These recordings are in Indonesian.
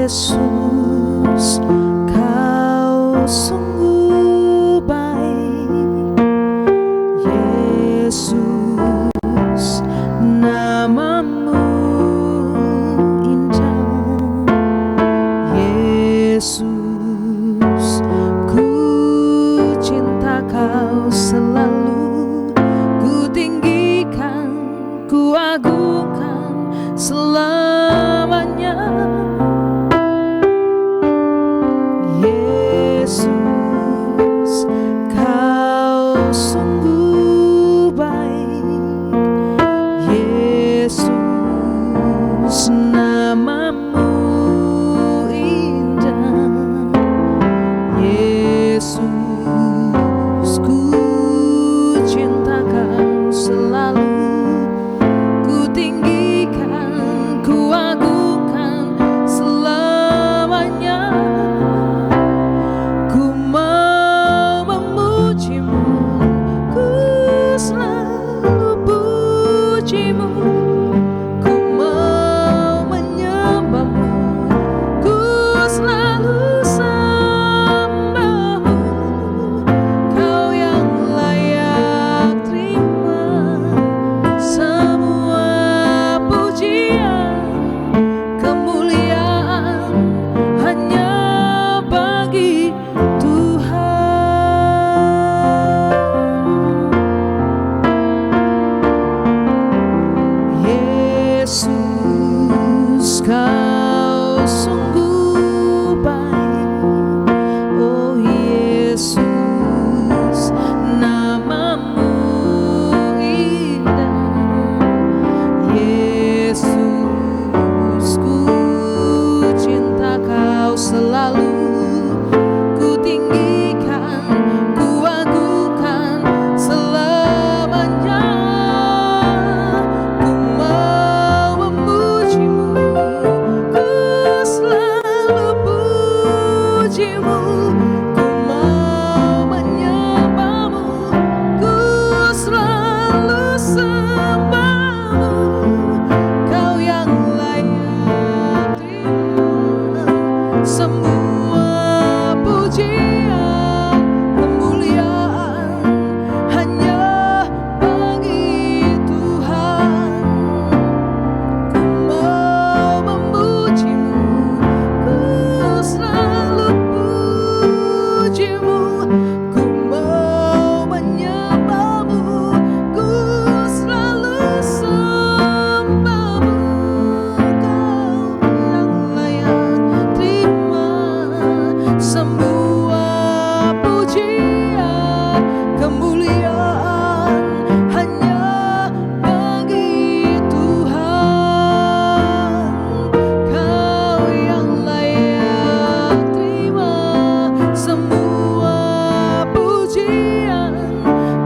Yesus, Kau sungguh baik. Yesus, namamu indah. Yesus, ku cinta Kau selalu, ku tinggikan, ku agungkan selamanya. Yesus, Kau sungguh baik. Yesus, namamu indah. Yesus, ku cinta Kau selalu, ku tinggikan, ku agungkan selamanya. Ku mau memujimu, ku selalu pujimu. Ku mau menyembahmu, ku selalu sembahmu. Kau yang layak terima semua pujian, kemuliaan hanya bagi Tuhan. Yesus, Kau sungguh baik. Oh Yesus, namamu indah. Yesus, ku cinta Kau selalu, ku tinggikan, ku agungkan selamanya. Ku mau memujimu, ku selalu pujimu. Ku mau menyembahmu, ku selalu sembahmu. Kau yang layak terima semua pujian, kemuliaan hanya bagi Tuhan. Ku mau memujimu, ku selalu pujimu. Ku mau menyembahmu, ku selalu sembahmu. Kau yang layak terima semua pujian, kemuliaan hanya bagi Tuhan. Kau yang layak terima semua pujian,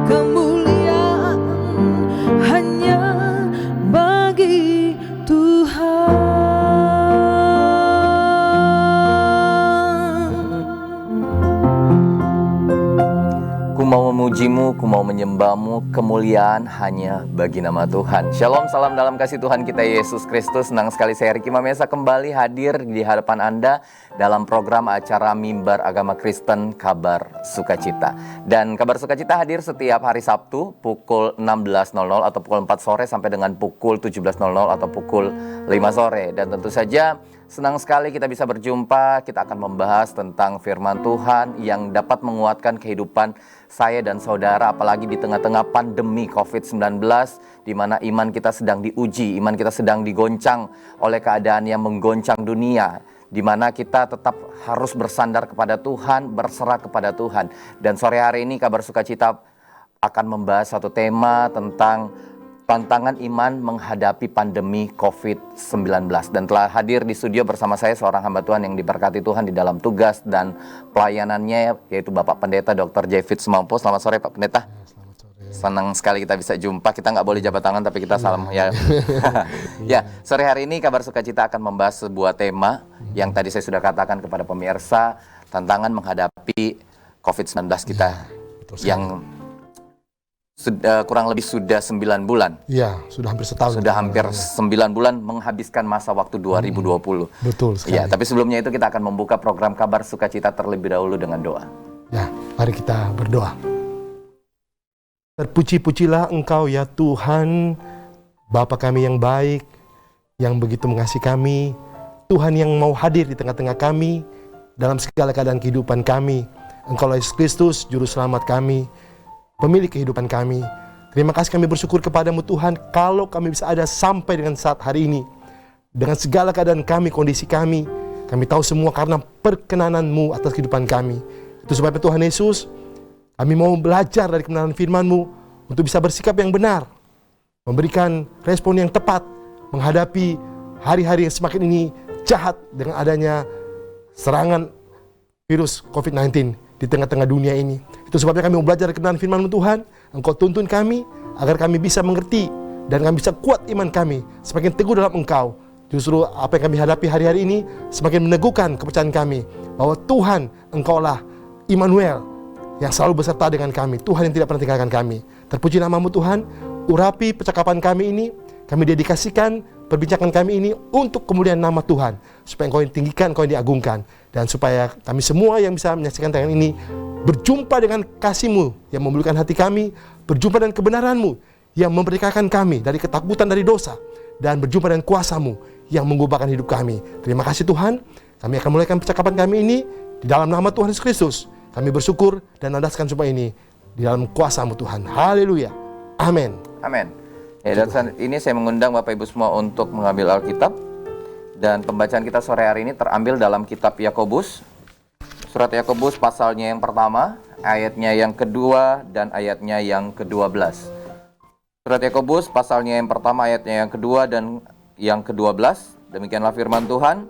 kemuliaan hanya bagi Tuhan. Ku mau memujimu, ku mau menyembahmu, kemuliaan hanya bagi nama Tuhan. Shalom, salam dalam kasih Tuhan kita Yesus Kristus. Senang sekali saya Riki Mamesa kembali hadir di hadapan Anda dalam program acara Mimbar Agama Kristen Kabar Sukacita. Dan Kabar Sukacita hadir setiap hari Sabtu pukul 16.00 atau pukul 4 sore sampai dengan pukul 17.00 atau pukul 5 sore. Dan tentu saja senang sekali kita bisa berjumpa. Kita akan membahas tentang firman Tuhan yang dapat menguatkan kehidupan saya dan saudara, apalagi di tengah-tengah pandemi COVID-19, di mana iman kita sedang diuji, iman kita sedang digoncang oleh keadaan yang menggoncang dunia, di mana kita tetap harus bersandar kepada Tuhan, berserah kepada Tuhan. Dan sore hari ini Kabar Sukacita akan membahas satu tema tentang Tantangan iman menghadapi pandemi COVID-19. Dan telah hadir di studio bersama saya seorang hamba Tuhan yang diberkati Tuhan di dalam tugas dan pelayanannya, yaitu Bapak Pendeta Dr. Jefit Sumampo. Selamat sore Pak Pendeta. Selamat sore. Senang sekali kita bisa jumpa. Kita nggak boleh jabat tangan tapi kita salam ya. Ya, sore hari ini Kabar Sukacita akan membahas sebuah tema yang tadi saya sudah katakan kepada pemirsa, tantangan menghadapi COVID-19 kita yang kurang lebih sudah 9 bulan. Iya, sudah hampir setahun. Sudah hampir 9 bulan menghabiskan masa waktu 2020. Betul sekali. Ya, tapi sebelumnya itu kita akan membuka program Kabar Sukacita terlebih dahulu dengan doa. Ya, mari kita berdoa. Terpuji-pujilah Engkau ya Tuhan, Bapa kami yang baik, yang begitu mengasihi kami, Tuhan yang mau hadir di tengah-tengah kami, dalam segala keadaan kehidupan kami. Engkau Yesus Kristus, Juru Selamat kami, pemilik kehidupan kami. Terima kasih kami bersyukur kepadamu Tuhan, kalau kami bisa ada sampai dengan saat hari ini. Dengan segala keadaan kami, kondisi kami tahu semua karena perkenanan-Mu atas kehidupan kami. Itu sebabnya Tuhan Yesus, kami mau belajar dari kebenaran firman-Mu untuk bisa bersikap yang benar, memberikan respon yang tepat, menghadapi hari-hari yang semakin ini jahat dengan adanya serangan virus COVID-19 di tengah-tengah dunia ini. Itu sebabnya kami mau belajar kebenaran firman-Mu Tuhan. Engkau tuntun kami agar kami bisa mengerti dan kami bisa kuat iman kami, semakin teguh dalam Engkau. Justru apa yang kami hadapi hari-hari ini semakin meneguhkan kepercayaan kami bahwa Tuhan, Engkaulah Immanuel yang selalu beserta dengan kami, Tuhan yang tidak pernah tinggalkan kami. Terpuji nama-Mu Tuhan. Urapi percakapan kami ini, kami dedikasikan perbincangan kami ini untuk kemuliaan nama Tuhan, supaya Engkau yang tinggikan, Engkau yang diagungkan, dan supaya kami semua yang bisa menyaksikan tayangan ini berjumpa dengan kasih-Mu yang memulihkan hati kami, berjumpa dengan kebenaran-Mu yang memerdekakan kami dari ketakutan dari dosa, dan berjumpa dengan kuasa-Mu yang mengubahkan hidup kami. Terima kasih Tuhan. Kami akan mulaikan percakapan kami ini di dalam nama Tuhan Yesus Kristus. Kami bersyukur dan landaskan semua ini di dalam kuasa-Mu Tuhan. Haleluya. Amin. Amin. Ya, dan saat ini saya mengundang Bapak Ibu semua untuk mengambil Alkitab. Dan pembacaan kita sore hari ini terambil dalam kitab Yakobus. Surat Yakobus pasalnya yang pertama, ayatnya yang kedua, dan ayatnya yang ke-12. Surat Yakobus pasalnya yang pertama, ayatnya yang kedua, dan yang ke-12. Demikianlah firman Tuhan.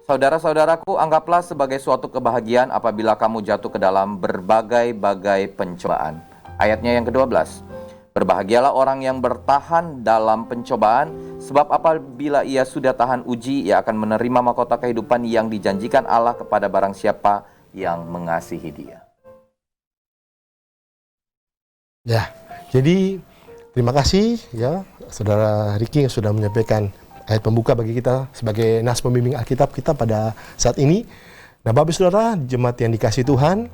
Saudara-saudaraku, anggaplah sebagai suatu kebahagiaan apabila kamu jatuh ke dalam berbagai-bagai pencobaan. Ayatnya yang ke-12. Berbahagialah orang yang bertahan dalam pencobaan, sebab apabila ia sudah tahan uji, ia akan menerima mahkota kehidupan yang dijanjikan Allah kepada barang siapa yang mengasihi Dia. Ya, jadi terima kasih ya Saudara Ricky yang sudah menyampaikan ayat pembuka bagi kita sebagai nas pembimbing Alkitab kita pada saat ini. Nah, Bapak Saudara, jemaat yang dikasihi Tuhan,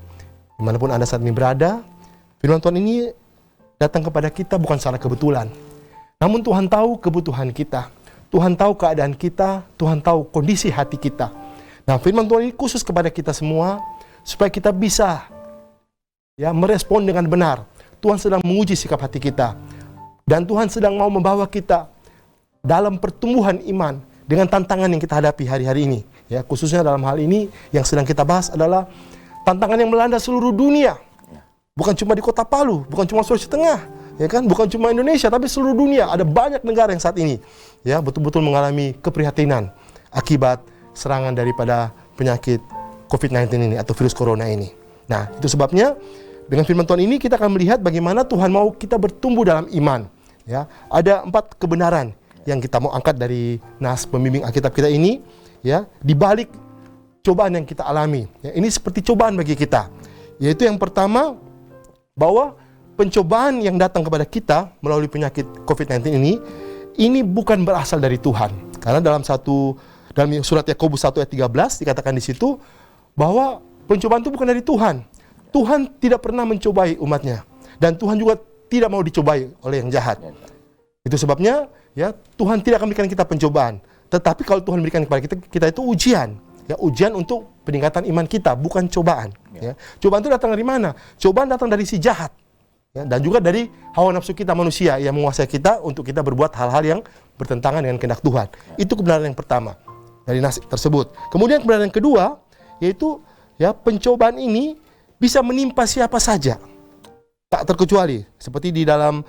dimanapun Anda saat ini berada, firman Tuhan ini datang kepada kita bukan secara kebetulan. Namun Tuhan tahu kebutuhan kita. Tuhan tahu keadaan kita. Tuhan tahu kondisi hati kita. Nah, firman Tuhan ini khusus kepada kita semua supaya kita bisa ya merespon dengan benar. Tuhan sedang menguji sikap hati kita. Dan Tuhan sedang mau membawa kita dalam pertumbuhan iman dengan tantangan yang kita hadapi hari-hari ini. Ya, khususnya dalam hal ini yang sedang kita bahas adalah tantangan yang melanda seluruh dunia. Bukan cuma di Kota Palu, bukan cuma Sulawesi Tengah, ya kan? Bukan cuma Indonesia, tapi seluruh dunia. Ada banyak negara yang saat ini ya betul-betul mengalami keprihatinan akibat serangan daripada penyakit COVID-19 ini atau virus corona ini. Nah, itu sebabnya dengan firman Tuhan ini kita akan melihat bagaimana Tuhan mau kita bertumbuh dalam iman. Ya, ada 4 kebenaran yang kita mau angkat dari nas pembimbing Alkitab kita ini, ya, di balik cobaan yang kita alami. Ya, ini seperti cobaan bagi kita. Yaitu yang pertama, bahwa pencobaan yang datang kepada kita melalui penyakit COVID-19 ini bukan berasal dari Tuhan. Karena dalam surat Yakobus 1 ayat 13 dikatakan di situ bahwa pencobaan itu bukan dari Tuhan. Tuhan tidak pernah mencobai umatnya, dan Tuhan juga tidak mau dicobai oleh yang jahat. Itu sebabnya ya Tuhan tidak akan berikan kita pencobaan. Tetapi kalau Tuhan berikan kepada kita itu ujian. Ya, ujian untuk peningkatan iman kita, bukan cobaan. Ya. Cobaan itu datang dari mana? Cobaan datang dari si jahat. Ya, dan juga dari hawa nafsu kita manusia yang menguasai kita untuk kita berbuat hal-hal yang bertentangan dengan kehendak Tuhan. Itu kebenaran yang pertama dari nas tersebut. Kemudian kebenaran yang kedua, yaitu ya pencobaan ini bisa menimpa siapa saja. Tak terkecuali. Seperti di dalam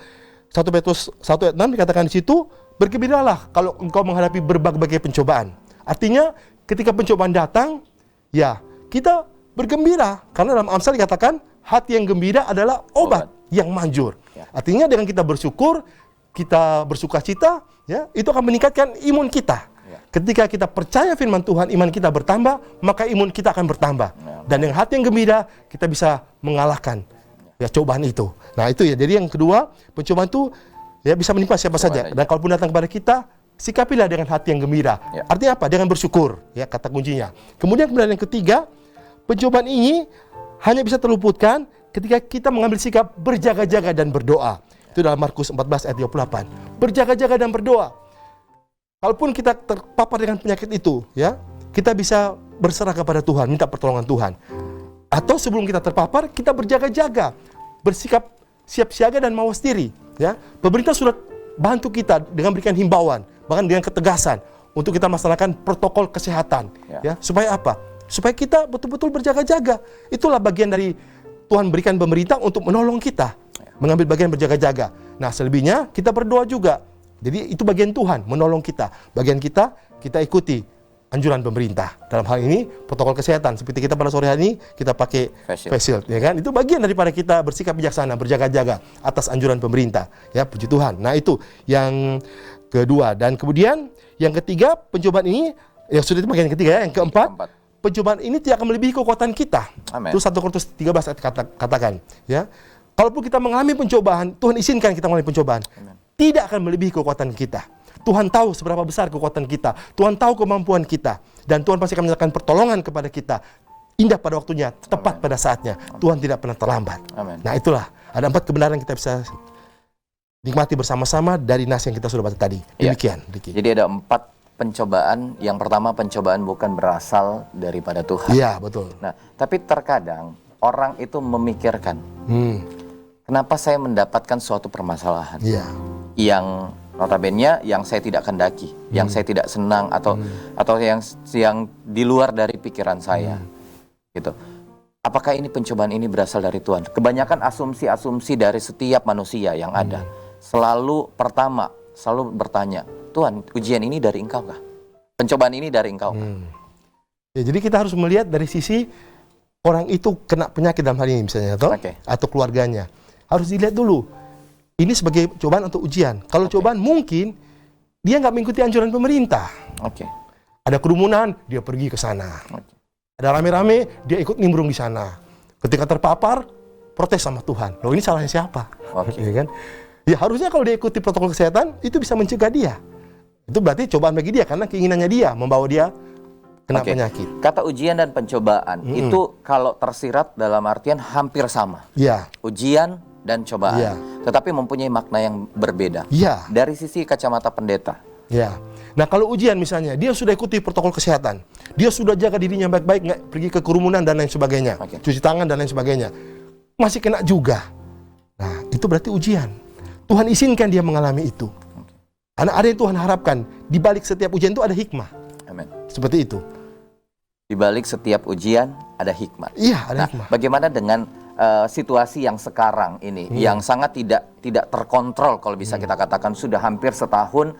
1 Petrus 1 ayat 6 dikatakan di situ, bergembiralah kalau engkau menghadapi berbagai pencobaan. Artinya ketika pencobaan datang, ya kita bergembira. Karena dalam Amsal dikatakan, hati yang gembira adalah obat yang manjur. Artinya dengan kita bersyukur, kita bersukacita, ya, itu akan meningkatkan imun kita. Ketika kita percaya firman Tuhan, iman kita bertambah, maka imun kita akan bertambah. Dan dengan hati yang gembira, kita bisa mengalahkan ya cobaan itu. Nah itu ya, jadi yang kedua, pencobaan itu ya bisa menimpa siapa saja. Dan kalaupun datang kepada kita, sikapilah dengan hati yang gembira. Artinya apa? Dengan bersyukur, ya kata kuncinya. Kemudian yang ketiga, pencobaan ini hanya bisa terluputkan ketika kita mengambil sikap berjaga-jaga dan berdoa. Itu dalam Markus 14 ayat 28. Berjaga-jaga dan berdoa. Kalaupun kita terpapar dengan penyakit itu, ya, kita bisa berserah kepada Tuhan, minta pertolongan Tuhan. Atau sebelum kita terpapar, kita berjaga-jaga, bersikap siap siaga dan mawas diri. Ya, pemerintah sudah bantu kita dengan berikan himbauan, bahkan dengan ketegasan untuk kita melaksanakan protokol kesehatan. Ya, supaya apa? Supaya kita betul-betul berjaga-jaga. Itulah bagian dari Tuhan berikan pemerintah untuk menolong kita, mengambil bagian berjaga-jaga. Nah, selebihnya kita berdoa juga. Jadi itu bagian Tuhan menolong kita. Bagian kita ikuti anjuran pemerintah. Dalam hal ini protokol kesehatan. Seperti kita pada sore hari ini kita pakai face shield, ya kan? Itu bagian daripada kita bersikap bijaksana, berjaga-jaga atas anjuran pemerintah. Ya, puji Tuhan. Nah, itu yang kedua. Dan kemudian yang ketiga, pencobaan ini ya sudah itu bagian ketiga ya. Yang keempat, pencobaan ini tidak akan melebihi kekuatan kita. Amen. Itu 1 Korintus 13 katakan, ya. Kalaupun kita mengalami pencobaan, Tuhan izinkan kita mengalami pencobaan. Amen. Tidak akan melebihi kekuatan kita. Tuhan tahu seberapa besar kekuatan kita. Tuhan tahu kemampuan kita. Dan Tuhan pasti akan menyatakan pertolongan kepada kita. Indah pada waktunya, tepat pada saatnya. Tuhan tidak pernah terlambat. Amen. Nah itulah, ada 4 kebenaran yang kita bisa nikmati bersama-sama dari nas yang kita sudah baca tadi. Demikian, Ricky. Jadi ada 4 pencobaan. Yang pertama, pencobaan bukan berasal daripada Tuhan. Iya, betul. Nah, tapi terkadang orang itu memikirkan, kenapa saya mendapatkan suatu permasalahan yang notabene yang saya tidak kendaki, yang saya tidak senang atau yang di luar dari pikiran saya, gitu. Apakah ini pencobaan ini berasal dari Tuhan? Kebanyakan asumsi-asumsi dari setiap manusia yang ada selalu bertanya, Tuhan, ujian ini dari Engkau kah? Pencobaan ini dari Engkau kah? Ya, jadi kita harus melihat dari sisi orang itu kena penyakit dalam hal ini misalnya, atau keluarganya. Harus dilihat dulu. Ini sebagai cobaan untuk ujian. Kalau cobaan mungkin dia nggak mengikuti anjuran pemerintah. Ada kerumunan, dia pergi ke sana. Ada rame-rame, dia ikut nimbrung di sana. Ketika terpapar, protes sama Tuhan. Loh, ini salahnya siapa? Ya kan? Ya harusnya kalau dia ikuti protokol kesehatan, itu bisa mencegah dia. Itu berarti cobaan bagi dia karena keinginannya dia membawa dia kena penyakit. Kata ujian dan pencobaan itu kalau tersirat dalam artian hampir sama. Ujian dan cobaan, tetapi mempunyai makna yang berbeda. Dari sisi kacamata pendeta. Nah, kalau ujian misalnya, dia sudah ikuti protokol kesehatan, dia sudah jaga dirinya baik-baik, nggak pergi ke kerumunan dan lain sebagainya, cuci tangan dan lain sebagainya, masih kena juga. Nah, itu berarti ujian. Tuhan izinkan dia mengalami itu. Karena ada yang Tuhan harapkan. Di balik setiap ujian itu ada hikmah. Amin. Seperti itu. Di balik setiap ujian ada hikmah. Iya, ada hikmah. Bagaimana dengan situasi yang sekarang ini, yang sangat tidak terkontrol kalau bisa kita katakan, sudah hampir setahun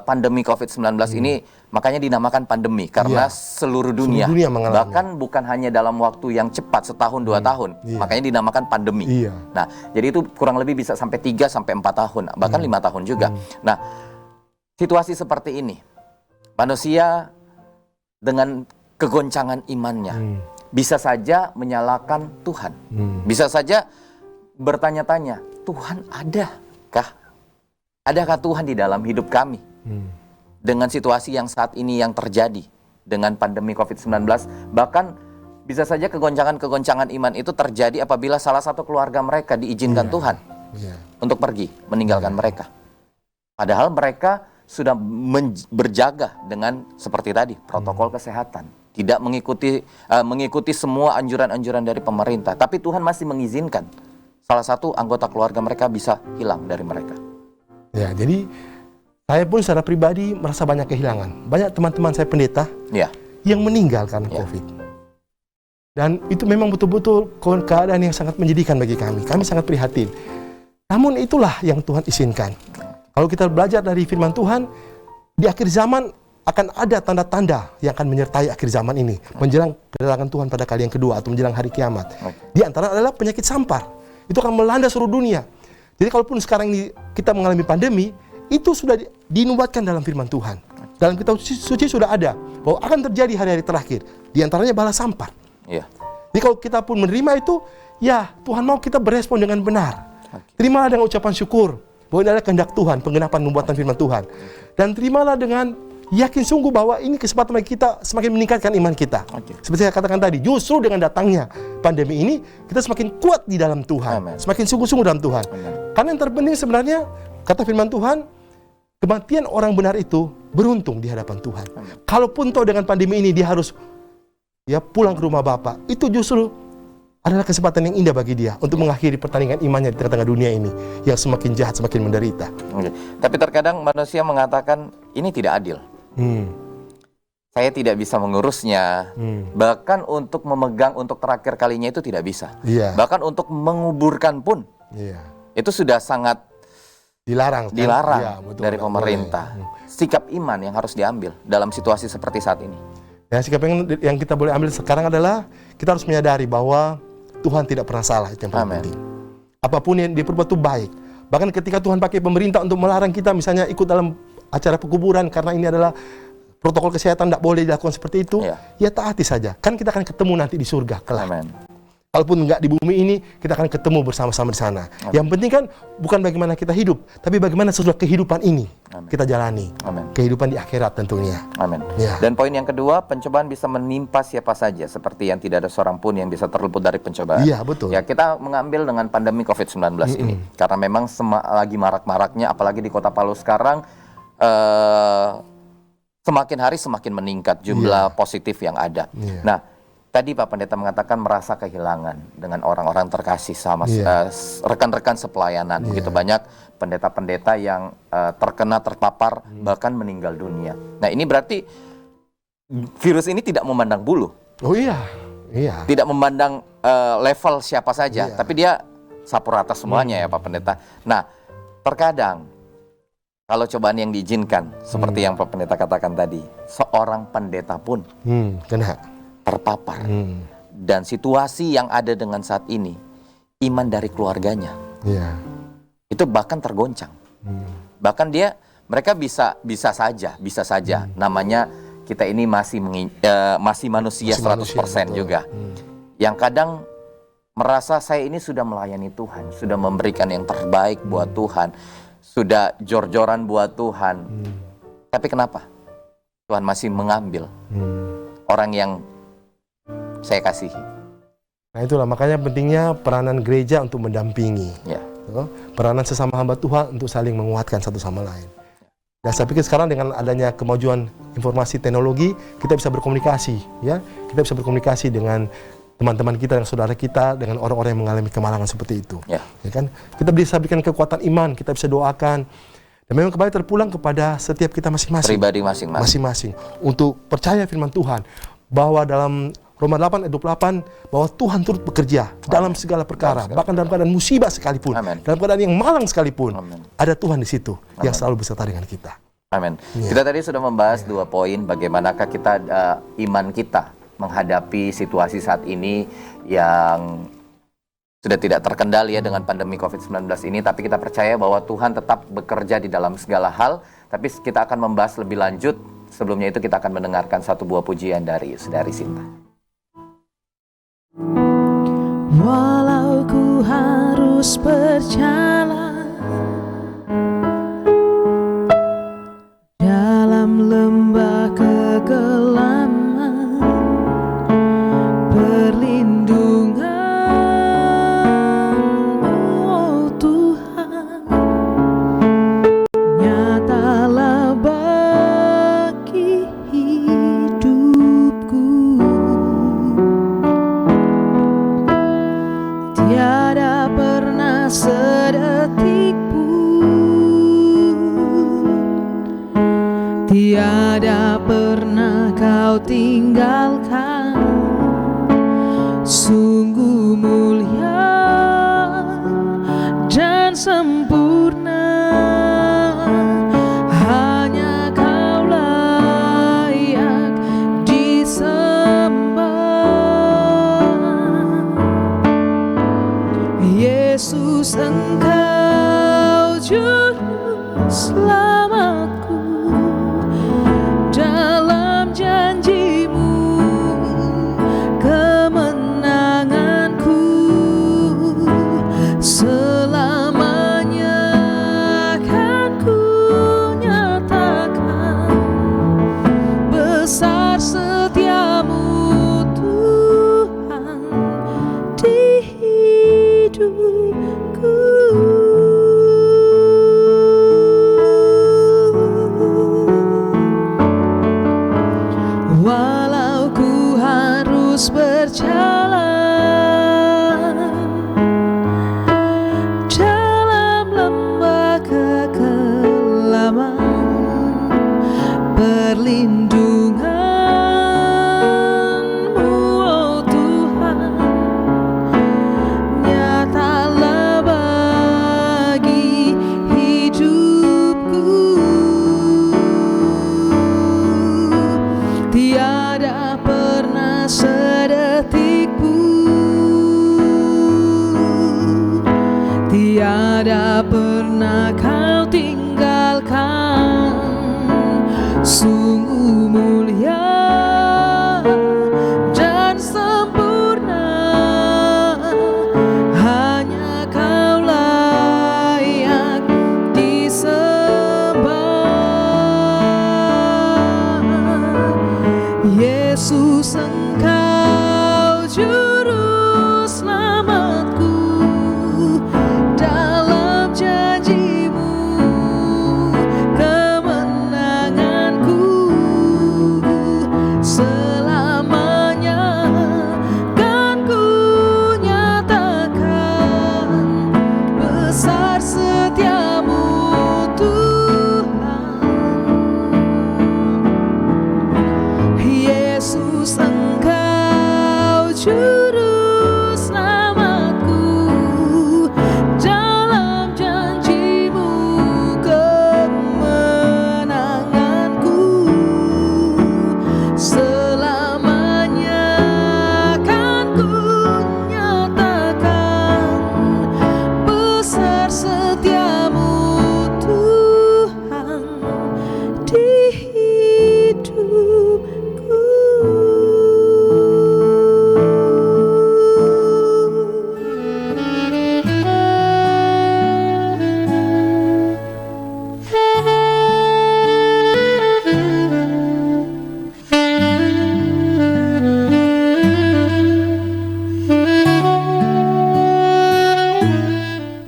pandemi COVID-19 ini, makanya dinamakan pandemi karena seluruh dunia bahkan bukan hanya dalam waktu yang cepat, setahun 2 tahun, makanya dinamakan pandemi. Nah, jadi itu kurang lebih bisa sampai 3-4 tahun, bahkan 5 tahun juga. Nah, situasi seperti ini, manusia dengan kegoncangan imannya bisa saja menyalahkan Tuhan. Bisa saja bertanya-tanya, Tuhan adakah? Adakah Tuhan di dalam hidup kami? Dengan situasi yang saat ini yang terjadi, dengan pandemi COVID-19, bahkan bisa saja kegoncangan-kegoncangan iman itu terjadi apabila salah satu keluarga mereka diizinkan Tuhan untuk pergi, meninggalkan mereka. Padahal mereka sudah berjaga dengan seperti tadi, protokol kesehatan. Tidak mengikuti semua anjuran-anjuran dari pemerintah. Tapi Tuhan masih mengizinkan salah satu anggota keluarga mereka bisa hilang dari mereka. Ya, jadi saya pun secara pribadi merasa banyak kehilangan. Banyak teman-teman saya pendeta yang meninggal karena COVID. Dan itu memang betul-betul keadaan yang sangat menyedihkan bagi kami. Kami sangat prihatin. Namun itulah yang Tuhan izinkan. Kalau kita belajar dari firman Tuhan, di akhir zaman akan ada tanda-tanda yang akan menyertai akhir zaman ini, menjelang kedatangan Tuhan pada kali yang kedua atau menjelang hari kiamat. Di antara adalah penyakit sampar. Itu akan melanda seluruh dunia. Jadi kalaupun sekarang ini kita mengalami pandemi, itu sudah dinubuatkan dalam firman Tuhan. Dalam kitab suci sudah ada bahwa akan terjadi hari-hari terakhir. Di antaranya bala sampar. Iya. Jadi kalau kita pun menerima itu, ya Tuhan mau kita berespon dengan benar. Terimalah dengan ucapan syukur bahwa ini adalah kehendak Tuhan, penggenapan nubuatan firman Tuhan. Dan terimalah dengan yakin sungguh bahwa ini kesempatan bagi kita semakin meningkatkan iman kita. Seperti saya katakan tadi, justru dengan datangnya pandemi ini, kita semakin kuat di dalam Tuhan. Semakin sungguh-sungguh dalam Tuhan. Karena yang terpenting sebenarnya, kata firman Tuhan, kematian orang benar itu beruntung di hadapan Tuhan. Kalaupun toh dengan pandemi ini dia harus pulang ke rumah Bapa, itu justru adalah kesempatan yang indah bagi dia untuk mengakhiri pertandingan imannya di tengah-tengah dunia ini yang semakin jahat, semakin menderita. Tapi terkadang manusia mengatakan ini tidak adil. Saya tidak bisa mengurusnya. Bahkan untuk memegang untuk terakhir kalinya itu tidak bisa. Bahkan untuk menguburkan pun itu sudah sangat dilarang dari pemerintah. Sikap iman yang harus diambil dalam situasi seperti saat ini. Ya, sikap yang kita boleh ambil sekarang adalah kita harus menyadari bahwa Tuhan tidak pernah salah, itu yang paling penting. Apapun yang diperbuat itu baik. Bahkan ketika Tuhan pakai pemerintah untuk melarang kita misalnya ikut dalam acara pekuburan karena ini adalah protokol kesehatan, tidak boleh dilakukan seperti itu, ya taati saja. Kan kita akan ketemu nanti di surga kelak. Kalaupun nggak di bumi ini, kita akan ketemu bersama-sama di sana. Yang penting kan bukan bagaimana kita hidup, tapi bagaimana sesudah kehidupan ini kita jalani. Kehidupan di akhirat tentunya. Dan poin yang kedua, pencobaan bisa menimpa siapa saja, seperti yang tidak ada seorang pun yang bisa terluput dari pencobaan. Iya, betul. Ya, kita mengambil dengan pandemi COVID-19 ini, karena memang lagi marak-maraknya, apalagi di Kota Palu sekarang, semakin hari semakin meningkat jumlah positif yang ada. Nah, tadi Pak Pendeta mengatakan merasa kehilangan dengan orang-orang terkasih sama rekan-rekan sepelayanan. Begitu banyak pendeta-pendeta yang terpapar bahkan meninggal dunia. Nah, ini berarti virus ini tidak memandang bulu. Tidak memandang level siapa saja, tapi dia sapu rata semuanya ya Pak Pendeta. Nah, terkadang kalau cobaan yang diizinkan seperti yang Pak Pendeta katakan tadi, seorang pendeta pun terpapar. Dan situasi yang ada dengan saat ini, iman dari keluarganya itu bahkan tergoncang. Bahkan mereka bisa saja namanya kita ini masih manusia 100% juga. Yang kadang merasa saya ini sudah melayani Tuhan, sudah memberikan yang terbaik buat Tuhan, sudah jor-joran buat Tuhan. Tapi kenapa Tuhan masih mengambil orang yang saya kasihi? Nah, itulah makanya pentingnya peranan gereja untuk mendampingi. Peranan sesama hamba Tuhan untuk saling menguatkan satu sama lain. Dan saya pikir sekarang dengan adanya kemajuan informasi teknologi, kita bisa berkomunikasi, kita bisa berkomunikasi dengan teman-teman kita, dan saudara kita, dengan orang-orang yang mengalami kemalangan seperti itu. Kan? Kita bisa berikan kekuatan iman, kita bisa doakan. Dan memang kembali terpulang kepada setiap kita masing-masing. Pribadi masing-masing. Untuk percaya firman Tuhan, bahwa dalam Roma 8 ayat 28, bahwa Tuhan turut bekerja dalam segala perkara, bahkan dalam keadaan musibah sekalipun, dalam keadaan yang malang sekalipun, ada Tuhan di situ yang selalu beserta dengan kita. Kita tadi sudah membahas 2 poin, bagaimanakah kita iman kita menghadapi situasi saat ini yang sudah tidak terkendali dengan pandemi COVID-19 ini, tapi kita percaya bahwa Tuhan tetap bekerja di dalam segala hal. Tapi kita akan membahas lebih lanjut. Sebelumnya itu kita akan mendengarkan satu buah pujian dari Saudari Sinta. Walau ku harus berjalan dalam lembah kegelapan, perlindungan oh Tuhan nyatalah bagi hidupku. Tiada pernah sedetik pun, tiada pernah kau tinggalkan. Sungguh mulia dan sempurna setiamu Tuhan di hidupku. Walau ku harus berjalan dalam lembah kekelaman, perlindungan-Mu, oh Tuhan, nyatalah bagi hidupku. Tiada pernah sedetik pun, tiada pernah Kau tinggalkan. Sungguh mulia dan sempurna, hanya Kau layak disembah. Yesus, Engkau juru selamatku, dalam janji-Mu kemenanganku selamanya kan ku nyatakan besar setiamu Tuhan. Yesus,